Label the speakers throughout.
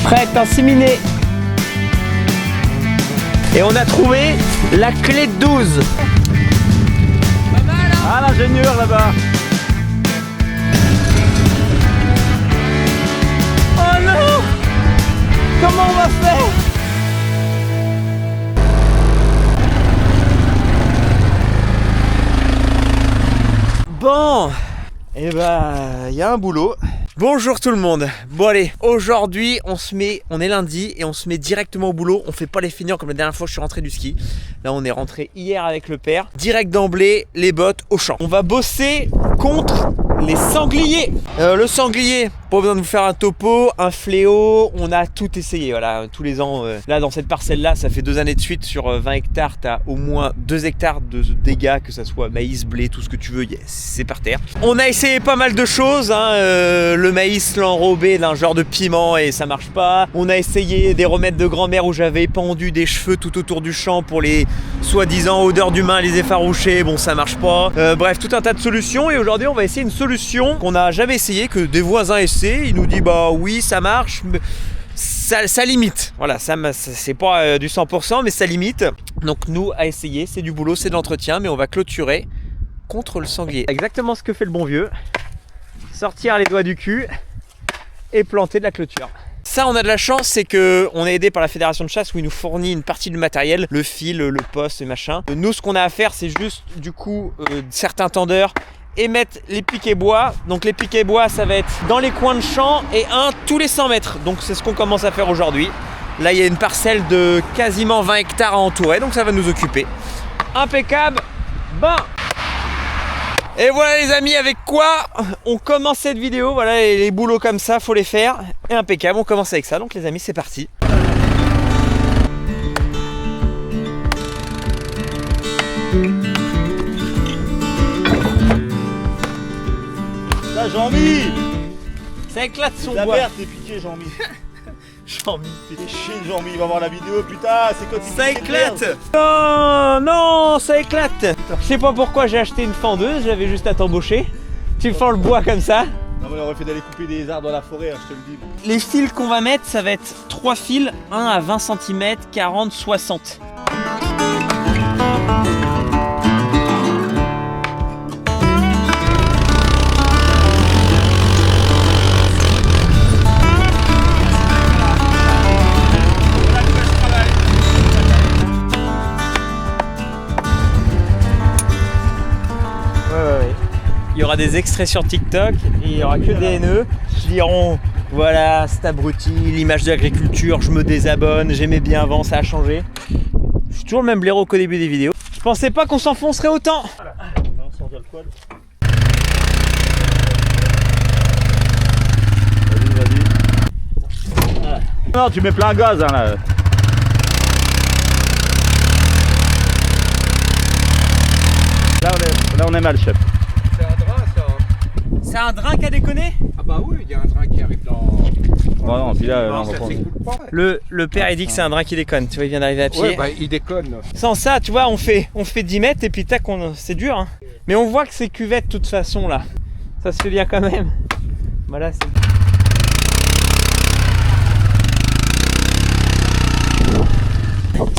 Speaker 1: Prête, inséminée. Et on a trouvé la clé de 12.
Speaker 2: Pas mal, hein?
Speaker 3: Ah, l'ingénieur là-bas.
Speaker 1: Oh non! Comment on va faire? Bon, et bah, il y a un boulot. Bonjour tout le monde. Bon allez, aujourd'hui on est lundi et on se met directement au boulot. On fait pas les feignants comme la dernière fois que je suis rentré du ski. Là on est rentré hier avec le père. Direct d'emblée, les bottes au champ. On va bosser contre les sangliers. Le sanglier, pas besoin de vous faire un topo, un fléau. On a tout essayé, voilà, tous les ans. Là dans cette parcelle là, ça fait 2 années de suite sur 20 hectares, t'as au moins 2 hectares de dégâts, que ça soit maïs, blé, tout ce que tu veux, c'est par terre. On a essayé pas mal de choses, hein, le maïs l'enrobé d'un genre de piment et ça marche pas. On a essayé des remèdes de grand-mère où j'avais pendu des cheveux tout autour du champ pour les soi-disant odeurs d'humains, les effaroucher, bon ça marche pas. Bref, tout un tas de solutions et aujourd'hui on va essayer une solution qu'on n'a jamais essayé, que des voisins essaient. Ils nous disent bah oui ça marche, mais ça limite. Voilà, c'est pas du 100% mais ça limite. Donc nous à essayer, c'est du boulot, c'est de l'entretien, mais on va clôturer contre le sanglier. Exactement ce que fait le bon vieux. Sortir les doigts du cul et planter de la clôture. Ça, on a de la chance, c'est que on est aidé par la fédération de chasse où ils nous fournit une partie du matériel, le fil, le poste et machin. Nous, ce qu'on a à faire, c'est juste du coup certains tendeurs et mettre les piquets bois. Donc les piquets bois, ça va être dans les coins de champ et un tous les 100 mètres. Donc c'est ce qu'on commence à faire aujourd'hui. Là, il y a une parcelle de quasiment 20 hectares à entourer, donc ça va nous occuper. Impeccable. Bon. Et voilà les amis, avec quoi on commence cette vidéo. Voilà, les boulots comme ça, faut les faire. Et impeccable, on commence avec ça. Donc les amis, c'est parti.
Speaker 3: Là, Jean-Mi.
Speaker 1: Ça éclate son
Speaker 3: La
Speaker 1: bois.
Speaker 3: verte est piquée, Jean-Mi.
Speaker 1: Jean-Mi.
Speaker 3: T'es chier, Jean-Mi. Il va voir la vidéo, putain. C'est quoi
Speaker 1: Ça éclate. Non, non, ça éclate. Je sais pas pourquoi j'ai acheté une fendeuse, j'avais juste à t'embaucher. Tu fends le bois comme ça.
Speaker 3: Non, mais on aurait fait d'aller couper des arbres dans la forêt, hein, je te le dis.
Speaker 1: Les fils qu'on va mettre, ça va être 3 fils, 1 à 20 cm, 40, 60. Il y aura des extraits sur TikTok et il n'y aura que des haineux qui diront voilà, c'est abruti, l'image de l'agriculture, je me désabonne, j'aimais bien avant, ça a changé. Je suis toujours le même blaireau qu'au début des vidéos. Je pensais pas qu'on s'enfoncerait autant.
Speaker 3: Voilà. Non, sans alcool. Vas-y, vas-y. Voilà. Non, tu mets plein gaz hein, là. Là on est mal, chef.
Speaker 2: C'est un drain, ça.
Speaker 1: C'est un drain qui a déconné.
Speaker 2: Ah bah oui, il y a un drain qui arrive dans...
Speaker 3: Oh non, puis là,
Speaker 2: Non,
Speaker 3: on va
Speaker 2: ça
Speaker 3: prendre.
Speaker 2: s'écoule pas.
Speaker 1: Le père il dit que c'est un drain qui déconne. Tu vois, il vient d'arriver à pied.
Speaker 2: Ouais, bah il déconne.
Speaker 1: Sans ça, tu vois, on fait 10 mètres et puis tac, c'est dur. Hein. Mais on voit que c'est cuvette de toute façon là. Ça se fait bien quand même. Voilà, c'est...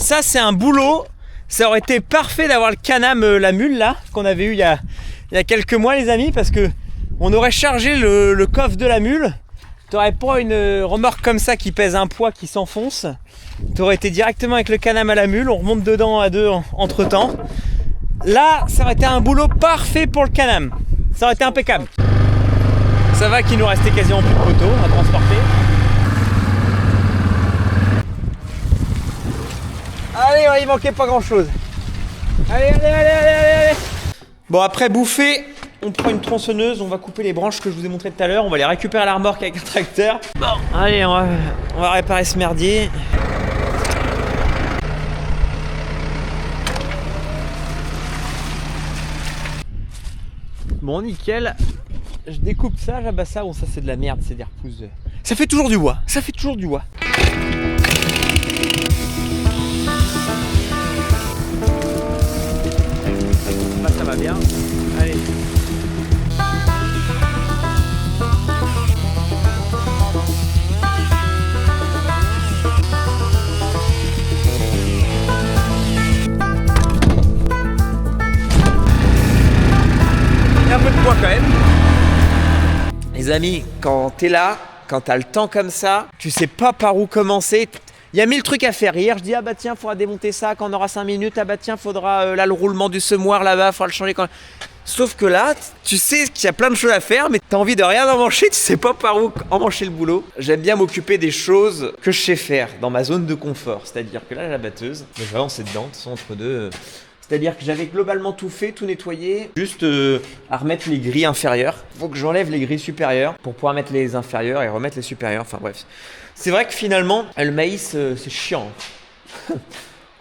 Speaker 1: Ça, c'est un boulot. Ça aurait été parfait d'avoir le Can-Am, la mule là, qu'on avait eu il y a quelques mois, les amis, parce que on aurait chargé le coffre de la mule. T'aurais pas une remorque comme ça qui pèse un poids qui s'enfonce. T'aurais été directement avec le Can-Am à la mule. On remonte dedans à deux entre temps. Là, ça aurait été un boulot parfait pour le Can-Am. Ça aurait été impeccable. Ça va qu'il nous restait quasiment plus de poteaux à transporter. Allez, ouais, il manquait pas grand chose. Allez. Bon, après bouffer, on prend une tronçonneuse, on va couper les branches que je vous ai montré tout à l'heure, on va les récupérer à la remorque avec un tracteur. Bon, allez, on va réparer ce merdier. Bon, nickel. Je découpe ça, j'abasse ça. Bon, ça c'est de la merde, c'est des repousses. Ça fait toujours du bois, ça fait toujours du bois. Là, ça va bien. Allez. Les amis, quand t'es là, quand t'as le temps comme ça, tu sais pas par où commencer. Il y a 1000 trucs à faire. Hier, je dis, ah bah tiens, faudra démonter ça quand on aura 5 minutes. Ah bah tiens, faudra là le roulement du semoir là-bas, faudra le changer quand. Sauf que là, tu sais qu'il y a plein de choses à faire, mais t'as envie de rien emmancher, tu sais pas par où emmancher le boulot. J'aime bien m'occuper des choses que je sais faire dans ma zone de confort. C'est-à-dire que là, la batteuse, je vais avancer dedans, de toute façon, entre deux. C'est-à-dire que j'avais globalement tout fait, tout nettoyé, juste à remettre les grilles inférieures. Faut que j'enlève les grilles supérieures pour pouvoir mettre les inférieures et remettre les supérieures. Enfin bref. C'est vrai que finalement, le maïs, c'est chiant.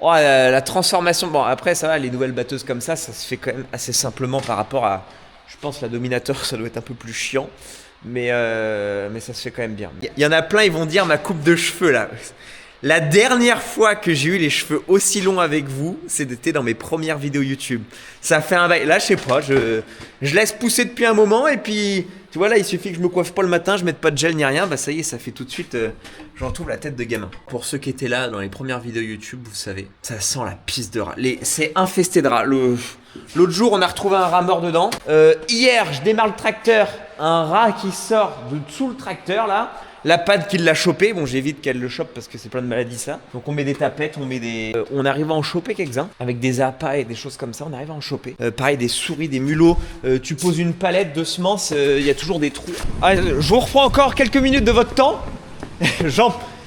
Speaker 1: Oh, la transformation, bon après ça va, les nouvelles batteuses comme ça se fait quand même assez simplement par rapport à, je pense la Dominator ça doit être un peu plus chiant, mais ça se fait quand même bien. Il y en a plein, ils vont dire ma coupe de cheveux là. La dernière fois que j'ai eu les cheveux aussi longs avec vous, c'était dans mes premières vidéos YouTube. Ça fait un bail. Là, je sais pas, je laisse pousser depuis un moment et puis, tu vois là, il suffit que je me coiffe pas le matin, je mette pas de gel ni rien, bah ça y est, ça fait tout de suite, j'en trouve la tête de gamin. Pour ceux qui étaient là dans les premières vidéos YouTube, vous savez, ça sent la pisse de rat. C'est infesté de rats. L'autre jour, on a retrouvé un rat mort dedans. Hier, je démarre le tracteur, un rat qui sort de sous le tracteur là. La panne qui l'a chopé, bon j'évite qu'elle le chope parce que c'est plein de maladies ça. Donc on met des tapettes, on met des... on arrive à en choper quelques-uns. Avec des appâts et des choses comme ça, on arrive à en choper. Pareil, des souris, des mulots. Tu poses une palette de semences, il y a toujours des trous. Ah, je vous reprends encore quelques minutes de votre temps.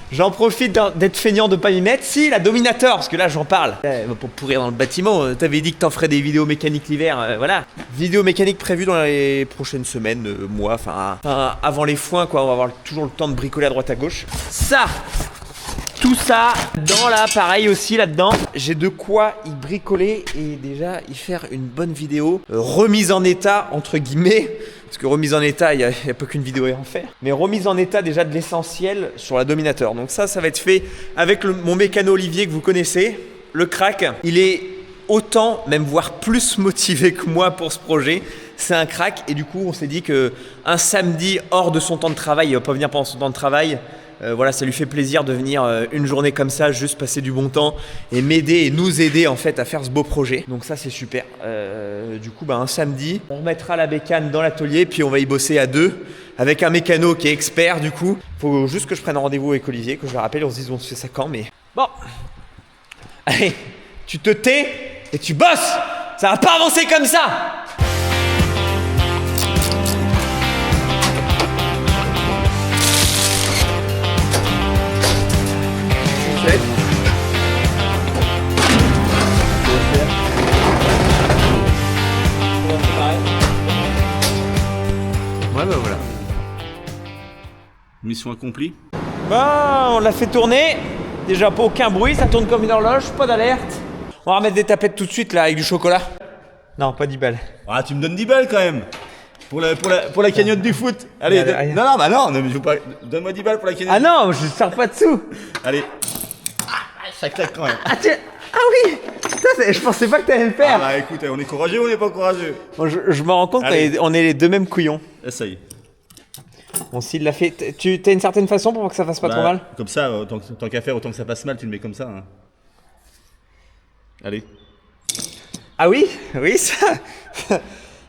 Speaker 1: J'en profite d'être feignant de pas m'y mettre. Si, la Dominator, parce que là j'en parle. Pour pourrir dans le bâtiment, t'avais dit que t'en ferais des vidéos mécaniques l'hiver, voilà. Vidéos mécaniques prévues dans les prochaines semaines, mois, enfin avant les foins quoi, on va avoir toujours le temps de bricoler à droite à gauche. Ça, tout ça, dans là, pareil aussi là-dedans, j'ai de quoi y bricoler et déjà y faire une bonne vidéo remise en état, entre guillemets. Parce que remise en état, il n'y a pas qu'une vidéo à en faire. Mais remise en état déjà de l'essentiel sur la Dominator. Donc ça va être fait avec mon mécano Olivier que vous connaissez. Le crack, il est autant, même voire plus motivé que moi pour ce projet. C'est un crack et du coup on s'est dit qu'un samedi hors de son temps de travail, il va pas venir pendant son temps de travail. Voilà, ça lui fait plaisir de venir une journée comme ça, juste passer du bon temps et m'aider et nous aider en fait à faire ce beau projet. Donc ça c'est super. Du coup un samedi, on remettra la bécane dans l'atelier puis on va y bosser à deux avec un mécano qui est expert du coup. Faut juste que je prenne un rendez-vous avec Olivier, que je le rappelle, on se dise on se fait ça quand, mais bon. Allez, tu te tais et tu bosses. Ça va pas avancer comme ça. Ouais bah voilà.
Speaker 3: Mission accomplie.
Speaker 1: Bah on l'a fait tourner. Déjà pas aucun bruit, ça tourne comme une horloge, pas d'alerte. On va remettre des tapettes tout de suite là avec du chocolat. Non, pas 10 balles.
Speaker 3: Ah, tu me donnes 10 balles quand même. Pour la cagnotte du foot. Allez, non, mais je veux pas. Donne-moi 10 balles pour la cagnotte.
Speaker 1: Ah non, je sors pas dessous.
Speaker 3: Allez. Ça claque quand même.
Speaker 1: Ah oui. Putain, je pensais pas que t'allais le faire.
Speaker 3: Ah bah écoute, on est courageux ou on n'est pas courageux?
Speaker 1: Bon, je me rends compte qu'on est les deux mêmes couillons.
Speaker 3: Essaye.
Speaker 1: Bon, s'il l'a fait, tu as une certaine façon pour que ça fasse pas trop mal?
Speaker 3: Comme ça, tant qu'à faire, autant que ça passe mal, tu le mets comme ça. Hein. Allez.
Speaker 1: Ah oui, ça.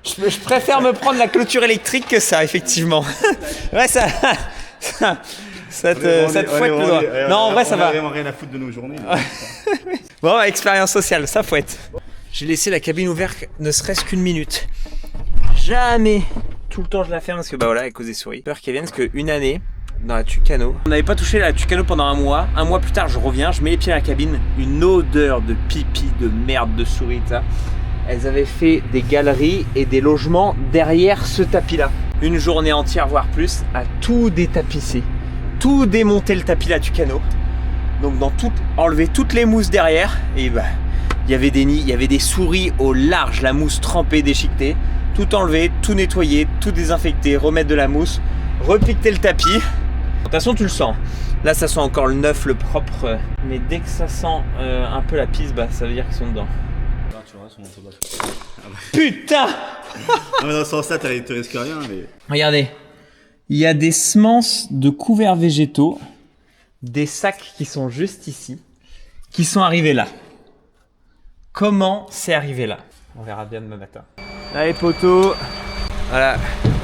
Speaker 1: Je préfère me prendre la clôture électrique que ça, effectivement. Ouais, ça te fouette le doigt. Non, en vrai, ça va.
Speaker 3: On a vraiment rien à foutre de nos journées.
Speaker 1: Bon, expérience sociale, ça fouette. J'ai laissé la cabine ouverte ne serait-ce qu'une minute. Jamais. Tout le temps, je la ferme parce que, bah voilà, à cause des souris. Peur qu'elles viennent parce qu'une année, dans la Tucano, on n'avait pas touché la Tucano pendant un mois. Un mois plus tard, je reviens, je mets les pieds à la cabine. Une odeur de pipi, de merde, de souris, ça. Elles avaient fait des galeries et des logements derrière ce tapis-là. Une journée entière, voire plus, à tout détapisser. Tout démonter le tapis la Tucano. Donc enlever toutes les mousses derrière. Et bah, il y avait des nids, il y avait des souris au large, la mousse trempée, déchiquetée. Tout enlever, tout nettoyer, tout désinfecter, remettre de la mousse, repiqueter le tapis. De toute façon, tu le sens. Là, ça sent encore le neuf, le propre. Mais dès que ça sent un peu la pisse, bah, ça veut dire qu'ils sont dedans. Putain.
Speaker 3: Non mais dans ce sens-là, tu risques rien, mais...
Speaker 1: Regardez, il y a des semences de couverts végétaux, des sacs qui sont juste ici, qui sont arrivés là. Comment c'est arrivé là? On verra bien demain matin. Allez poteau, voilà,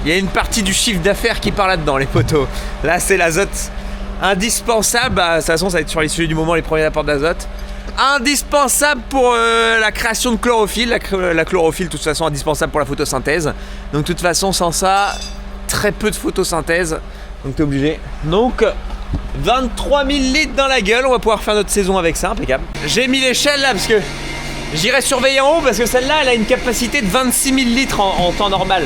Speaker 1: Il y a une partie du chiffre d'affaires qui part là-dedans, les poteaux. Là, c'est l'azote indispensable. Bah, de toute façon, ça va être sur les sujets du moment, les premiers apports d'azote. Indispensable pour la création de chlorophylle. La chlorophylle, de toute façon, indispensable pour la photosynthèse. Donc, de toute façon, sans ça, très peu de photosynthèse. Donc, t'es obligé. Donc, 23 000 litres dans la gueule. On va pouvoir faire notre saison avec ça, impeccable. J'ai mis l'échelle là parce que j'irai surveiller en haut parce que celle-là, elle a une capacité de 26 000 litres en temps normal.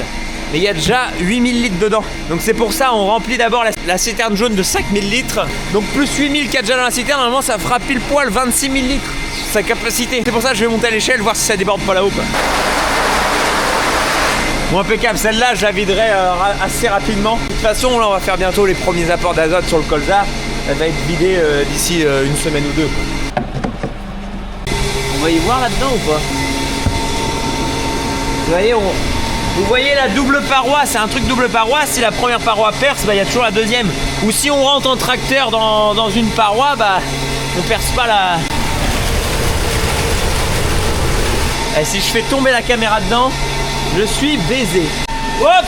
Speaker 1: Mais il y a déjà 8 000 litres dedans. Donc c'est pour ça on remplit d'abord la citerne jaune de 5 000 litres. Donc plus 8 000 qu'il y a déjà dans la citerne, normalement ça fera pile poil 26 000 litres sa capacité. C'est pour ça que je vais monter à l'échelle, voir si ça déborde pas là-haut. Bon, impeccable, celle-là je la viderai assez rapidement. De toute façon là on va faire bientôt les premiers apports d'azote sur le colza. Elle va être vidée d'ici une semaine ou deux. On va y voir là-dedans ou pas? Vous voyez la double paroi, c'est un truc double paroi. Si la première paroi perce, bah, y a toujours la deuxième. Ou si on rentre en tracteur dans une paroi, bah, on perce pas la... Et si je fais tomber la caméra dedans, je suis baisé. Hop,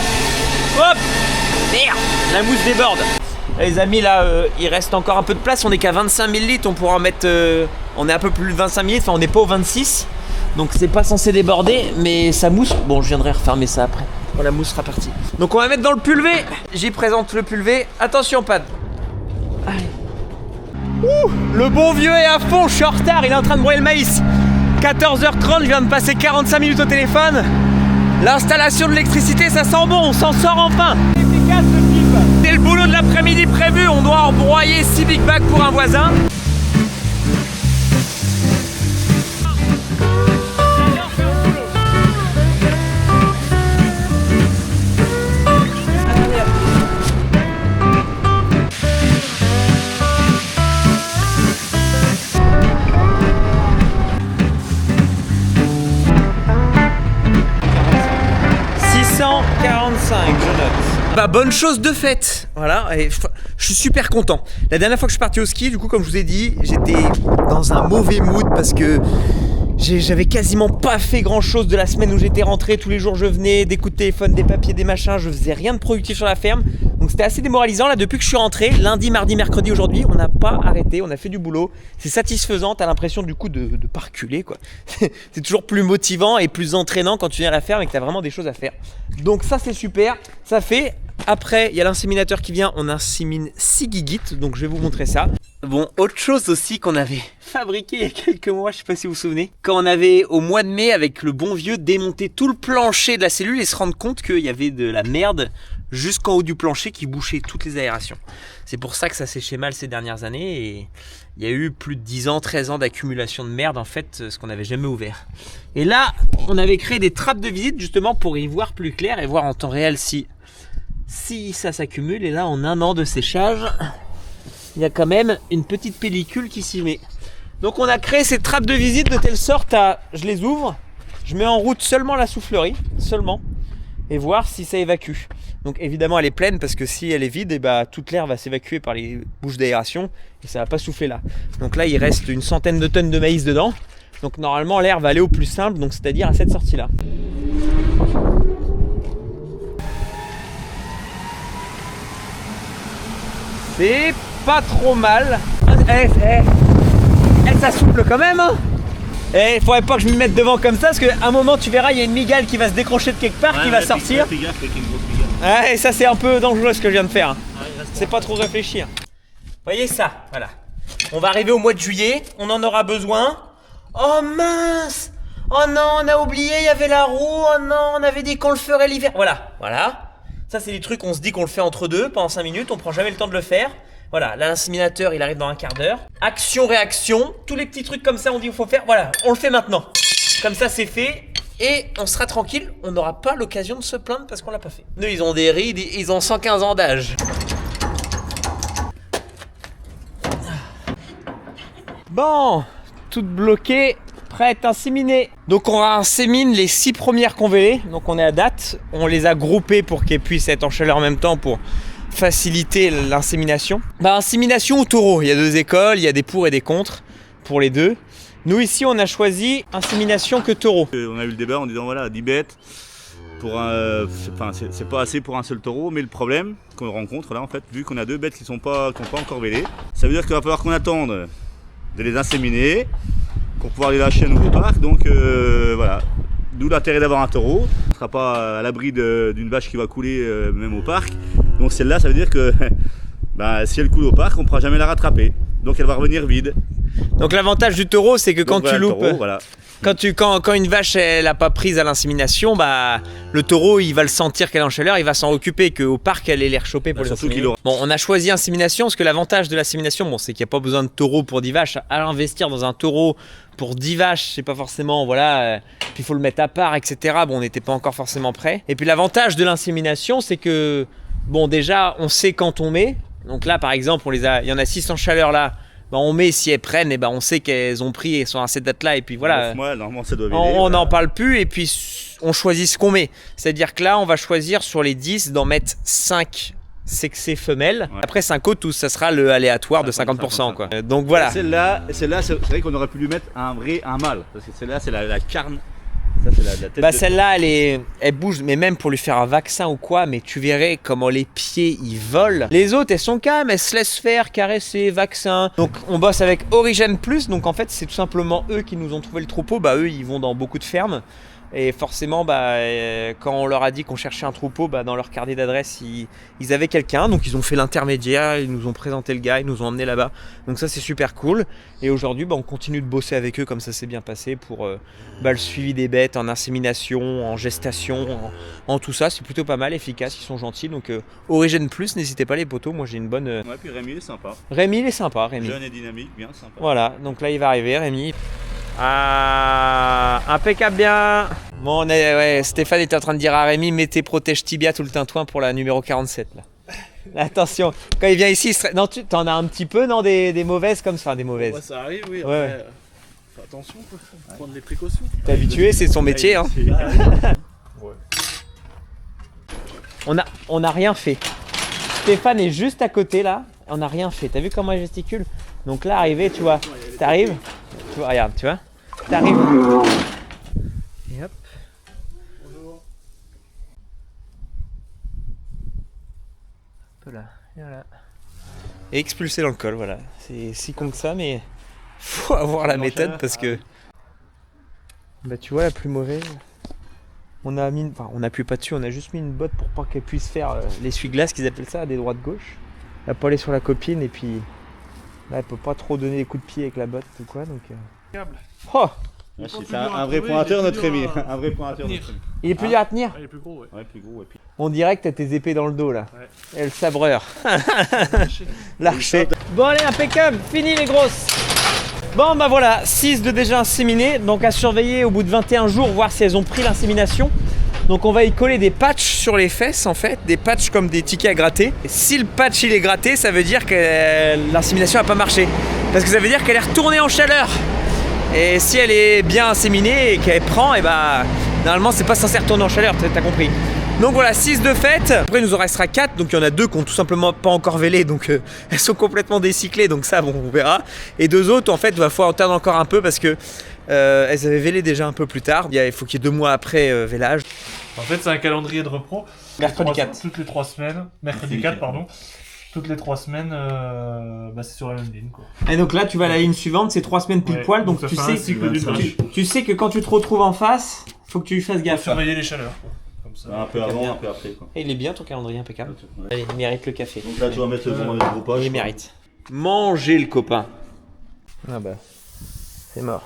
Speaker 1: hop, merde, la mousse déborde. Les amis, là, il reste encore un peu de place. On est qu'à 25 000 litres, on pourra en mettre... on est un peu plus de 25 000 litres, enfin on n'est pas au 26. Donc c'est pas censé déborder, mais ça mousse. Bon, je viendrai refermer ça après. Bon, la mousse sera partie. Donc on va mettre dans le pulvé. J'y présente le pulvé. Attention, Pad. Allez. Ouh, le bon vieux est à fond. Je suis en retard. Il est en train de broyer le maïs. 14h30. Je viens de passer 45 minutes au téléphone. L'installation de l'électricité, ça sent bon. On s'en sort enfin. Efficace le type. C'est le boulot de l'après-midi prévu. On doit en broyer 6 big bags pour un voisin. Je note. Bah bonne chose de faite. Voilà, et je suis super content. La dernière fois que je suis parti au ski, du coup comme je vous ai dit, j'étais dans un mauvais mood parce que j'avais quasiment pas fait grand chose de la semaine où j'étais rentré. Tous les jours je venais, des coups de téléphone, des papiers, des machins. Je faisais rien de productif sur la ferme. Donc c'était assez démoralisant. Là depuis que je suis rentré, lundi, mardi, mercredi, aujourd'hui, on n'a pas arrêté, on a fait du boulot. C'est satisfaisant, t'as l'impression du coup de pas reculer quoi. C'est toujours plus motivant et plus entraînant quand tu viens à la ferme et que t'as vraiment des choses à faire. Donc ça c'est super, ça fait. Après, il y a l'inséminateur qui vient, on insémine 6 guiguites, donc je vais vous montrer ça. Bon, autre chose aussi qu'on avait fabriqué il y a quelques mois, je sais pas si vous vous souvenez, quand on avait au mois de mai avec le bon vieux démonté tout le plancher de la cellule et se rendre compte qu'il y avait de la merde jusqu'en haut du plancher qui bouchait toutes les aérations. C'est pour ça que ça séchait mal ces dernières années et il y a eu plus de 10 ans, 13 ans d'accumulation de merde en fait, ce qu'on n'avait jamais ouvert. Et là, on avait créé des trappes de visite justement pour y voir plus clair et voir en temps réel si ça s'accumule. Et là, en un an de séchage, il y a quand même une petite pellicule qui s'y met. Donc on a créé ces trappes de visite de telle sorte à, je les ouvre, je mets en route seulement la soufflerie, seulement, et voir si ça évacue. Donc évidemment elle est pleine parce que si elle est vide, et bah, toute l'air va s'évacuer par les bouches d'aération et ça va pas souffler là. Donc là il reste une centaine de tonnes de maïs dedans. Donc normalement l'air va aller au plus simple, donc c'est-à-dire à cette sortie là. C'est pas trop mal. Ça souffle quand même hein. Et il faudrait pas que je me mette devant comme ça parce qu'à un moment tu verras il y a une migale qui va se décrocher de quelque part, qui va sortir. Ouais, et ça c'est un peu dangereux ce que je viens de faire. C'est pas trop réfléchir. Voyez ça, voilà. On va arriver au mois de juillet, on en aura besoin. Oh mince! Oh non, on a oublié, il y avait la roue. Oh non, on avait dit qu'on le ferait l'hiver. Voilà, voilà. Ça c'est des trucs, on se dit qu'on le fait entre deux pendant 5 minutes, on prend jamais le temps de le faire. Voilà, là l'inséminateur il arrive dans un quart d'heure. Action, réaction, tous les petits trucs comme ça on dit qu'il faut faire. Voilà, on le fait maintenant. Comme ça c'est fait et on sera tranquille. On n'aura pas l'occasion de se plaindre parce qu'on l'a pas fait. Nous ils ont des rides, ils ont 115 ans d'âge. Bon, toutes bloquées, prêtes, inséminées. Donc on insémine les 6 premières convélées. Donc on est à date. On les a groupées pour qu'elles puissent être en chaleur en même temps pour faciliter l'insémination. Bah insémination ou taureau, il y a 2 écoles, il y a des pour et des contre pour les deux. Nous ici on a choisi insémination que taureau.
Speaker 3: On a eu le débat en disant voilà 10 bêtes, c'est pas assez pour un seul taureau, mais le problème qu'on rencontre là en fait, vu qu'on a deux bêtes qui n'ont pas encore vélé, ça veut dire qu'il va falloir qu'on attende de les inséminer pour pouvoir les lâcher à nouveau parc. Donc voilà, d'où l'intérêt d'avoir un taureau. On ne sera pas à l'abri d'une vache qui va couler même au parc. Donc celle-là, ça veut dire que si elle coule au parc, on ne pourra jamais la rattraper. Donc elle va revenir vide.
Speaker 1: Donc l'avantage du taureau, c'est que quand tu loupes,
Speaker 3: taureau, voilà.
Speaker 1: Quand une vache elle n'a pas prise à l'insémination, le taureau il va le sentir qu'elle est en chaleur, il va s'en occuper, qu'au parc elle ait l'air chopée pour les inséminer. Bon, on a choisi insémination parce que l'avantage de l'insémination, c'est qu'il n'y a pas besoin de taureau pour 10 vaches. À investir dans un taureau pour 10 vaches, c'est pas forcément, voilà, puis il faut le mettre à part, etc. Bon, on n'était pas encore forcément prêt. Et puis l'avantage de l'insémination, c'est que, bon, déjà, on sait quand on met. Donc là, par exemple, il y en a 6 en chaleur là. On met si elles prennent, et on sait qu'elles ont pris et sont à cette date-là. Et puis voilà.
Speaker 3: Normalement, ça doit véler,
Speaker 1: on n'en parle plus et puis on choisit ce qu'on met. C'est-à-dire que là, on va choisir sur les 10 d'en mettre 5 sexées femelles. Ouais. Après 5 autres, tout ça sera le aléatoire de 50%. Quoi. Donc voilà.
Speaker 3: Celle-là, c'est vrai qu'on aurait pu lui mettre un mâle. Parce que celle-là, c'est la carne. Ça, c'est la tête
Speaker 1: celle-là, elle bouge, mais même pour lui faire un vaccin ou quoi, mais tu verrais comment les pieds ils volent. Les autres, elles sont calmes, elles se laissent faire, caresser, vaccin. Donc on bosse avec Origène Plus, donc en fait c'est tout simplement eux qui nous ont trouvé le troupeau. Eux ils vont dans beaucoup de fermes. Et forcément, quand on leur a dit qu'on cherchait un troupeau, dans leur carnet d'adresse, ils avaient quelqu'un. Donc ils ont fait l'intermédiaire, ils nous ont présenté le gars, ils nous ont emmené là-bas. Donc ça c'est super cool. Et aujourd'hui, on continue de bosser avec eux comme ça s'est bien passé pour le suivi des bêtes en insémination, en gestation, en tout ça. C'est plutôt pas mal, efficace, ils sont gentils. Donc Origène Plus, n'hésitez pas les potos, moi j'ai une bonne...
Speaker 3: Ouais, puis Rémi il est sympa.
Speaker 1: Rémi.
Speaker 3: Jeune et dynamique, bien sympa.
Speaker 1: Voilà, donc là il va arriver, Rémi. Ah, impeccable bien. Bon, Stéphane était en train de dire à Rémi, mets tes protèges tibia tout le tintouin pour la numéro 47 là. Attention, quand il vient ici, non, tu t'en as un petit peu, non, des mauvaises comme ça, des mauvaises.
Speaker 4: Ouais, ça arrive, oui.
Speaker 1: Ouais.
Speaker 4: Après, fais attention, quoi. Prendre des précautions.
Speaker 1: T'es habitué, c'est son métier, hein.
Speaker 4: Ouais.
Speaker 1: On a rien fait. Stéphane est juste à côté là, on n'a rien fait. T'as vu comment il gesticule? Donc là, arrivé, tu vois, t'arrives, tu vois, regarde, tu vois, t'arrives. Et hop.
Speaker 4: Bonjour.
Speaker 1: Hop là, et voilà. Et expulsé dans le col, voilà. C'est si con que ça, mais faut avoir la méthode parce que. Tu vois la plus mauvaise. On appuie pas dessus, on a juste mis une botte pour pas qu'elle puisse faire l'essuie-glace qu'ils appellent ça, des droites-gauche. Elle peut aller sur la copine et puis là elle peut pas trop donner des coups de pied avec la botte ou quoi donc. Oh,
Speaker 3: c'est un vrai pointeur notre Rémi. Un vrai pointeur notre Rémi.
Speaker 1: il est plus dur à tenir.
Speaker 4: Il est plus gros, ouais.
Speaker 3: Ouais, plus gros. Et puis...
Speaker 1: On dirait que t'as tes épées dans le dos là.
Speaker 4: Ouais.
Speaker 1: Et le sabreur. L'archer. Bon allez, impeccable, fini les grosses. Bon voilà, 6 de déjà inséminées, donc à surveiller au bout de 21 jours, voir si elles ont pris l'insémination. Donc on va y coller des patchs sur les fesses en fait, des patchs comme des tickets à gratter. Et si le patch il est gratté, ça veut dire que l'insémination n'a pas marché. Parce que ça veut dire qu'elle est retournée en chaleur. Et si elle est bien inséminée et qu'elle prend, normalement c'est pas censé retourner en chaleur, t'as compris. Donc voilà, 6 de fait. Après il nous en restera 4, donc il y en a 2 qui ont tout simplement pas encore vélé, donc elles sont complètement décyclées, donc ça on verra. Et 2 autres en fait, il va falloir attendre encore un peu parce que elles avaient vélé déjà un peu plus tard. Il faut qu'il y ait 2 mois après vélage.
Speaker 4: En fait, c'est un calendrier de repos.
Speaker 1: Mercredi 4.
Speaker 4: Toutes les 3 semaines. Mercredi 4, pardon. Toutes les 3 semaines, c'est sur la même ligne, quoi.
Speaker 1: Et donc là, tu vas à la ligne suivante, c'est 3 semaines pile poil, donc tu sais que quand tu te retrouves en face, faut que tu lui fasses gaffe.
Speaker 4: Faut surveiller les chaleurs, quoi. Comme ça.
Speaker 3: Un peu avant, un peu après, quoi.
Speaker 1: Et il est bien ton calendrier impeccable. Allez, il mérite le café.
Speaker 3: Donc là, tu vas mettre le groupage.
Speaker 1: Il mérite. Manger le copain. Ah c'est mort.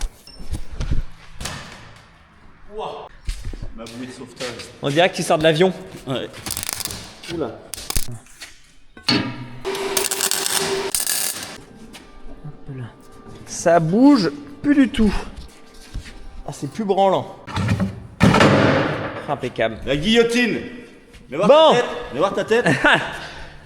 Speaker 3: Ma bouée de sauvetage.
Speaker 1: On dirait que tu sors de l'avion.
Speaker 3: Ouais.
Speaker 1: Oula. Ça bouge plus du tout. Ah, c'est plus branlant. Impeccable.
Speaker 3: La guillotine. Mais voir ta tête.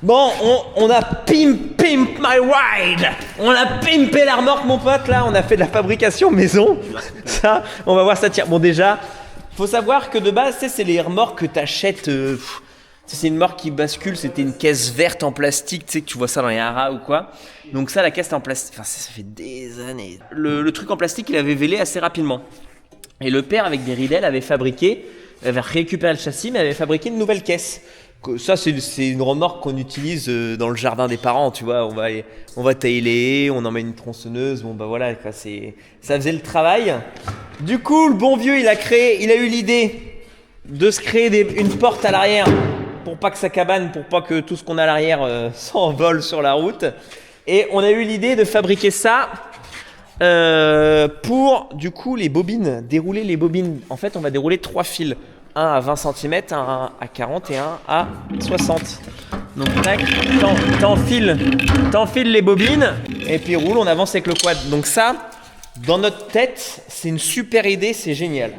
Speaker 1: Bon, on a pimp my ride. On a pimpé la remorque, mon pote. Là, on a fait de la fabrication maison. Ça, on va voir ça tire. Bon, déjà, faut savoir que de base, c'est les remorques que t'achètes. C'est une remorque qui bascule. C'était une caisse verte en plastique. Tu sais que tu vois ça dans les haras ou quoi. Donc ça, la caisse en plastique. Enfin, ça fait des années. Le truc en plastique, il avait vélé assez rapidement. Et le père, avec des ridelles, avait fabriqué Elle avait récupéré le châssis, mais elle avait fabriqué une nouvelle caisse. Ça, c'est une remorque qu'on utilise dans le jardin des parents, tu vois. On va tailler les haies, on emmène une tronçonneuse. Bon, bah voilà, quoi, ça faisait le travail. Du coup, le bon vieux, il a eu l'idée de se créer une porte à l'arrière pour pas que ça cabane, pour pas que tout ce qu'on a à l'arrière s'envole sur la route. Et on a eu l'idée de fabriquer ça pour, du coup, les bobines, dérouler les bobines. En fait, on va dérouler 3 fils. Un à 20 cm, un à 40 et un à 60. Donc tac, t'enfiles les bobines et puis roule, on avance avec le quad. Donc ça, dans notre tête, c'est une super idée, c'est génial.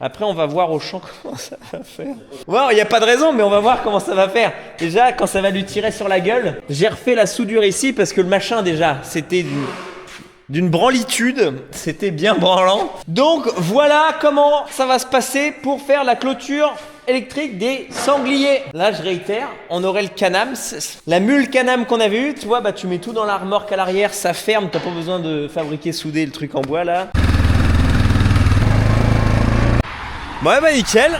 Speaker 1: Après, on va voir au champ comment ça va faire. Il n'y a pas de raison, mais on va voir comment ça va faire. Déjà, quand ça va lui tirer sur la gueule, j'ai refait la soudure ici parce que le machin, déjà, c'était d'une branlitude, c'était bien branlant. Donc voilà comment ça va se passer pour faire la clôture électrique des sangliers. Là, je réitère, on aurait le Can-Am, la mule Can-Am qu'on avait eue, tu vois, bah tu mets tout dans la remorque à l'arrière, ça ferme, t'as pas besoin de fabriquer, souder le truc en bois là. Bon, bah nickel,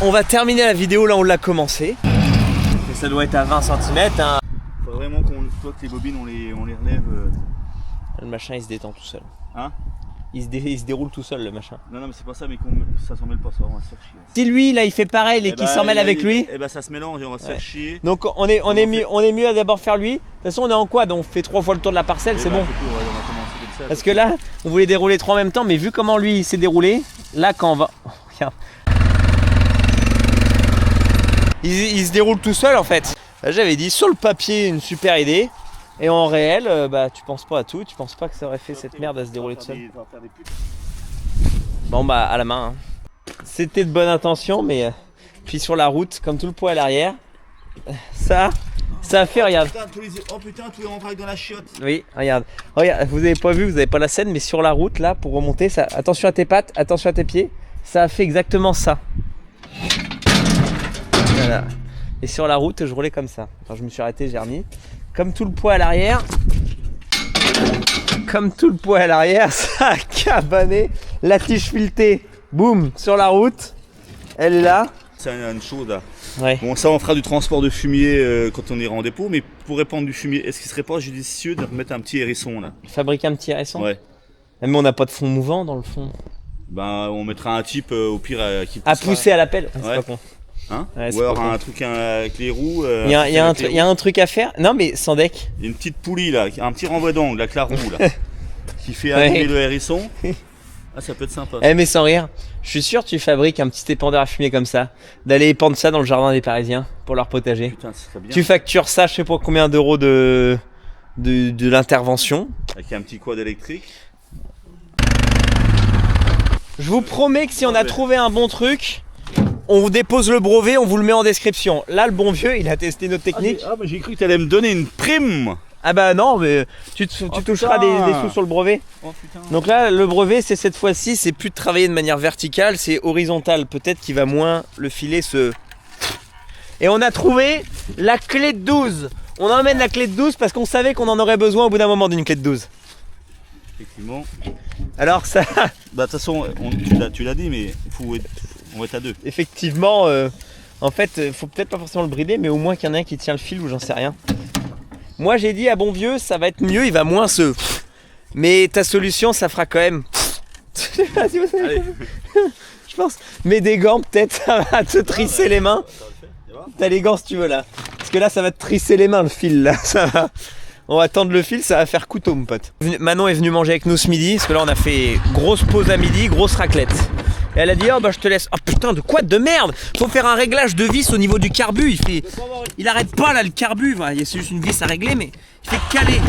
Speaker 1: on va terminer la vidéo là où on l'a commencé. Et ça doit être à 20 cm. Hein.
Speaker 3: Faut vraiment que les bobines, on les relève.
Speaker 1: Le machin il se détend tout seul.
Speaker 3: Hein?
Speaker 1: Il se déroule tout seul le machin.
Speaker 3: Non mais c'est pas ça, mais ça s'en mêle pas, ça on va se faire chier.
Speaker 1: Si lui là il fait pareil et qu'il s'en mêle avec lui.
Speaker 3: Et bah ça se mélange et on va se faire chier.
Speaker 1: Donc on est mieux à d'abord faire lui. De toute façon on est en quad, on fait 3 fois le tour de la parcelle, c'est bon.
Speaker 3: On va commencer comme ça.
Speaker 1: Parce que là on voulait dérouler 3 en même temps, mais vu comment lui il s'est déroulé, là quand on va. Oh, regarde. Il se déroule tout seul en fait. Là, j'avais dit sur le papier une super idée. Et en réel, bah tu penses pas à tout, tu penses pas que ça aurait fait cette merde à se dérouler tout seul. Bon bah à la main. Hein. C'était de bonne intention, mais puis sur la route, comme tout le poids à l'arrière, ça a fait, regarde.
Speaker 3: Oh putain, tous les rentrailles dans la chiotte.
Speaker 1: Oui, regarde, vous avez pas vu, vous avez pas la scène, mais sur la route là, pour remonter, ça, attention à tes pattes, attention à tes pieds, ça a fait exactement ça. Voilà. Et sur la route, je roulais comme ça. Quand je me suis arrêté, j'ai remis. Comme tout le poids à l'arrière, ça a cabané. La tige filetée, boum, sur la route. Elle est là.
Speaker 3: C'est une chose là.
Speaker 1: Ouais.
Speaker 3: Bon, ça on fera du transport de fumier quand on ira en dépôt, mais pour répandre du fumier, est-ce qu'il serait pas judicieux de mettre un petit hérisson là?
Speaker 1: Fabriquer un petit hérisson?
Speaker 3: Ouais.
Speaker 1: Mais on n'a pas de fond mouvant dans le fond.
Speaker 3: Ben on mettra un type au pire qui poussera.
Speaker 1: À pousser à la pelle. C'est
Speaker 3: ouais.
Speaker 1: pas con.
Speaker 3: Hein?
Speaker 1: Ouais,
Speaker 3: ou alors un truc avec les roues.
Speaker 1: Il y a un truc à faire. Non mais sans deck.
Speaker 3: Il y a une petite poulie là, un petit renvoi d'angle avec la roue là, qui fait animer le hérisson. Ah ça peut être sympa.
Speaker 1: Mais sans rire, je suis sûr que tu fabriques un petit épandeur à fumier comme ça, d'aller épandre ça dans le jardin des Parisiens pour leur potager.
Speaker 3: Putain, ce serait bien.
Speaker 1: Tu factures ça, je sais pas combien d'euros de l'intervention.
Speaker 3: Avec un petit quad électrique.
Speaker 1: Je vous promets que si on a trouvé un bon truc, on vous dépose le brevet, on vous le met en description. Là, le bon vieux, il a testé notre technique.
Speaker 3: Ah, mais j'ai cru que tu allais me donner une prime.
Speaker 1: Ah bah non, mais tu toucheras des sous sur le brevet.
Speaker 3: Oh, putain.
Speaker 1: Donc là, le brevet, c'est cette fois-ci, c'est plus de travailler de manière verticale, c'est horizontal. Peut-être qu'il va moins le filet se... Et on a trouvé la clé de 12. On emmène la clé de 12 parce qu'on savait qu'on en aurait besoin au bout d'un moment d'une clé de 12.
Speaker 3: Effectivement.
Speaker 1: Alors ça...
Speaker 3: Bah de toute façon, tu l'as dit, mais on va être à deux.
Speaker 1: Effectivement, en fait, faut peut-être pas forcément le brider, mais au moins qu'il y en a un qui tient le fil ou j'en sais rien. Moi j'ai dit à bon vieux, ça va être mieux, il va moins se... Mais ta solution, ça fera quand même...
Speaker 3: Allez.
Speaker 1: Je pense. Mais des gants, peut-être, ça va te trisser les mains. T'as les gants si tu veux là. Parce que là, ça va te trisser les mains le fil là. Ça va... On va tendre le fil, ça va faire couteau mon pote. Manon est venue manger avec nous ce midi, parce que là on a fait grosse pause à midi, grosse raclette. Et elle a dit oh bah je te laisse. Oh putain de quoi de merde. Faut faire un réglage de vis au niveau du carbu. Il arrête pas là le carbu. Voilà, c'est juste une vis à régler mais il fait caler.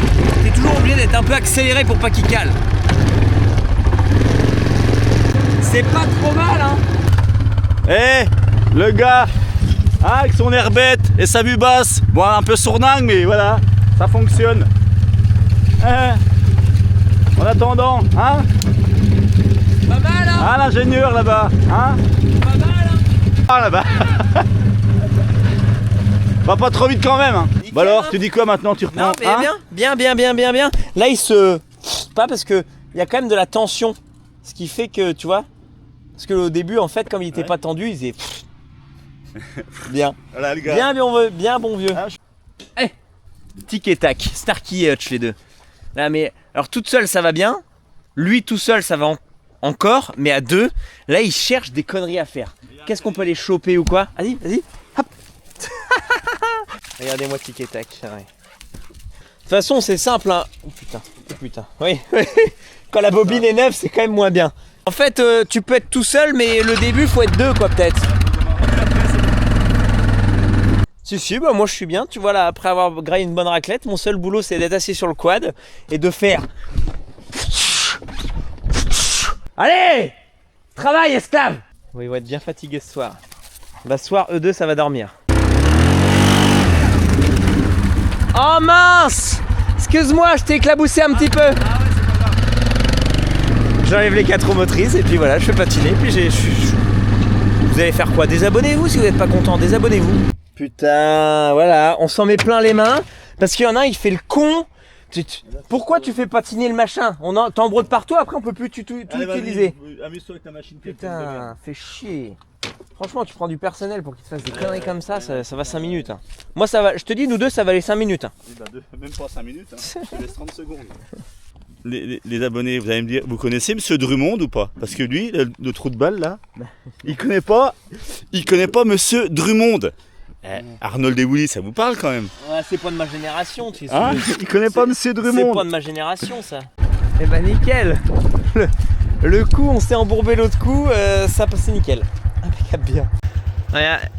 Speaker 1: T'es toujours obligé d'être un peu accéléré pour pas qu'il cale. C'est pas trop mal hein.
Speaker 3: Eh le gars avec son air bête et sa vue basse. Bon un peu sourdingue mais voilà. Ça fonctionne. En attendant, hein?
Speaker 1: Pas mal hein?
Speaker 3: Ah l'ingénieur là-bas, hein?
Speaker 1: Pas mal hein?
Speaker 3: Ah là-bas. Va pas trop vite quand même. Hein.
Speaker 1: Nickel,
Speaker 3: Bah alors,
Speaker 1: hein.
Speaker 3: tu dis quoi maintenant? Tu reprends?
Speaker 1: Non mais
Speaker 3: hein?
Speaker 1: bien. Là il se... Pas parce que il y a quand même de la tension. Ce qui fait que, tu vois, Parce qu'au début, en fait, comme il était pas tendu, il faisait bien.
Speaker 3: Voilà le gars.
Speaker 1: Bien, on veut, bien bon vieux.
Speaker 3: Ah,
Speaker 1: Tic et tac, Starkey et Hutch les deux. Là, mais alors toute seule ça va bien, lui tout seul ça va encore, mais à deux, là il cherche des conneries à faire. Qu'est-ce qu'on peut les choper ou quoi? Vas-y, vas-y, hop. Regardez-moi tic et tac. Ouais. De toute façon c'est simple, hein. Oh putain, oui. Quand la bobine est neuve c'est quand même moins bien. En fait tu peux être tout seul, mais le début faut être deux quoi peut-être. Si, bah moi je suis bien, tu vois là, après avoir graillé une bonne raclette, mon seul boulot c'est d'être assis sur le quad et de faire... Allez! Travaille esclave! Oui, ils vont être bien fatigués ce soir. Bah ce soir, eux deux ça va dormir. Oh mince! Excuse-moi, je t'ai éclaboussé un petit peu. J'enlève les 4 roues motrices et puis voilà, je fais patiner, puis Vous allez faire quoi? Désabonnez-vous si vous n'êtes pas content, désabonnez-vous. Putain, voilà, on s'en met plein les mains parce qu'il y en a un, il fait le con. Pourquoi tu fais patiner le machin? T'embrouilles partout, après on peut plus tout utiliser.
Speaker 3: Amuse-toi avec ta machine.
Speaker 1: Putain, fais chier. Franchement, tu prends du personnel pour qu'il te fasse des conneries comme ça va 5 minutes. Hein. Moi, ça va, je te dis, nous deux, ça va aller 5 minutes. Hein.
Speaker 3: Bah même pas 5 minutes, hein. Je te laisse 30 secondes. Les abonnés, vous allez me dire, vous connaissez Monsieur Drummond ou pas? Parce que lui, le trou de balle là, il connaît pas Monsieur Drummond. Arnold et Willy, ça vous parle quand même?
Speaker 1: Ouais, c'est pas de ma génération, tu sais.
Speaker 3: Ah, il connaît pas Monsieur Drummond.
Speaker 1: C'est pas de ma génération, ça. Eh ben nickel. Le coup, on s'est embourbé l'autre coup, ça passait nickel. Impeccable bien. Regarde,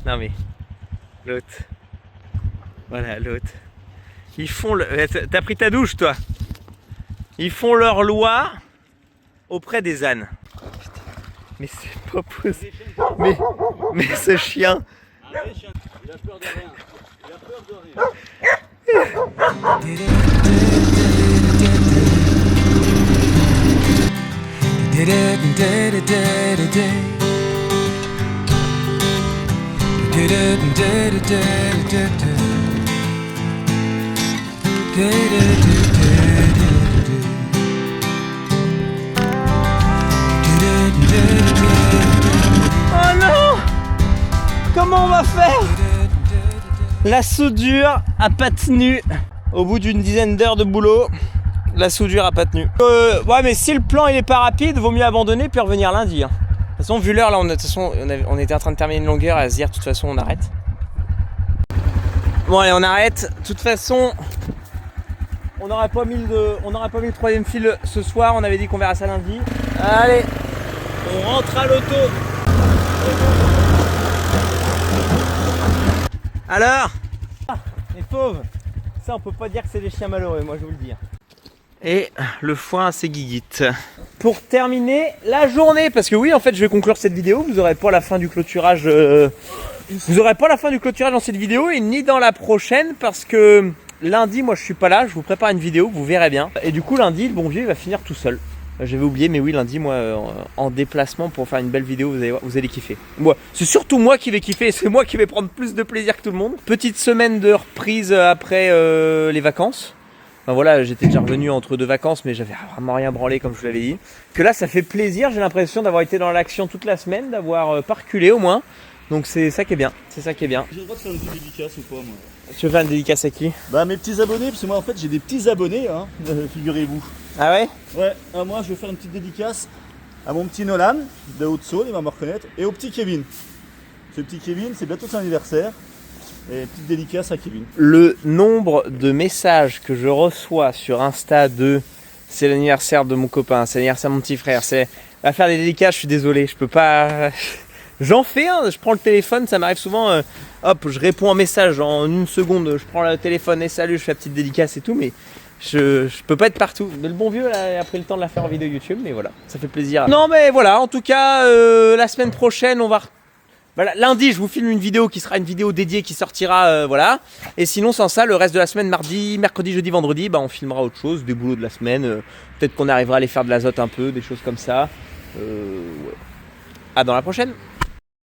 Speaker 1: non mais l'autre. Voilà l'autre. Ils font le. T'as pris ta douche, toi? Ils font leur loi auprès des ânes. Putain. Mais c'est pas possible. Mais ce chien.
Speaker 3: Il a peur de rien. Il a peur de
Speaker 1: Oh non! Comment on va faire? La soudure a pas tenu. Au bout d'une dizaine d'heures de boulot, la soudure a pas tenu. Ouais, mais si le plan il est pas rapide, vaut mieux abandonner puis revenir lundi. Hein. De toute façon, vu l'heure là, on était en train de terminer une longueur à se dire de toute façon on arrête. Bon allez, on arrête. De toute façon, on n'aurait pas mis le troisième fil ce soir. On avait dit qu'on verra ça lundi. Allez, on rentre à l'auto. Alors, les fauves, ça on peut pas dire que c'est des chiens malheureux, moi je vous le dis. Et le foin à ses guiguites. Pour terminer la journée, parce que oui en fait je vais conclure cette vidéo, vous aurez pas la fin du clôturage dans cette vidéo et ni dans la prochaine parce que lundi moi je suis pas là, je vous prépare une vidéo, vous verrez bien. Et du coup lundi le bon vieux il va finir tout seul. J'avais oublié, mais oui, lundi, moi, en déplacement pour faire une belle vidéo, vous allez kiffer. Moi, c'est surtout moi qui vais kiffer, c'est moi qui vais prendre plus de plaisir que tout le monde. Petite semaine de reprise après les vacances. Enfin voilà, j'étais déjà revenu entre deux vacances, mais j'avais vraiment rien branlé, comme je vous l'avais dit. Que là, ça fait plaisir, j'ai l'impression d'avoir été dans l'action toute la semaine, d'avoir pas reculé au moins. Donc c'est ça qui est bien, c'est ça qui est bien.
Speaker 3: J'ai le droit de faire une petite dédicace ou pas, moi?
Speaker 1: Tu veux faire une dédicace à qui?
Speaker 3: Bah mes petits abonnés, parce que moi en fait j'ai des petits abonnés, hein, figurez-vous.
Speaker 1: Ah ouais?
Speaker 3: Ouais, moi je vais faire une petite dédicace à mon petit Nolan de Haute-Saône, il va me reconnaître, et au petit Kevin. Ce petit Kevin, c'est bientôt son anniversaire, et petite dédicace à Kevin.
Speaker 1: Le nombre de messages que je reçois sur Insta de c'est l'anniversaire de mon copain, c'est l'anniversaire de mon petit frère, c'est à faire des dédicaces, je suis désolé, je peux pas. J'en fais un, je prends le téléphone, ça m'arrive souvent, hop, je réponds un message en une seconde, je prends le téléphone et salut, je fais la petite dédicace et tout, mais je peux pas être partout. Mais le bon vieux là, a pris le temps de la faire en vidéo YouTube, mais voilà, ça fait plaisir. Non mais voilà, en tout cas, la semaine prochaine, on va... Voilà, lundi, je vous filme une vidéo qui sera une vidéo dédiée qui sortira, voilà. Et sinon, sans ça, le reste de la semaine, mardi, mercredi, jeudi, vendredi, bah, on filmera autre chose, des boulots de la semaine. Peut-être qu'on arrivera à aller faire de l'azote un peu, des choses comme ça. Ouais. À dans la prochaine.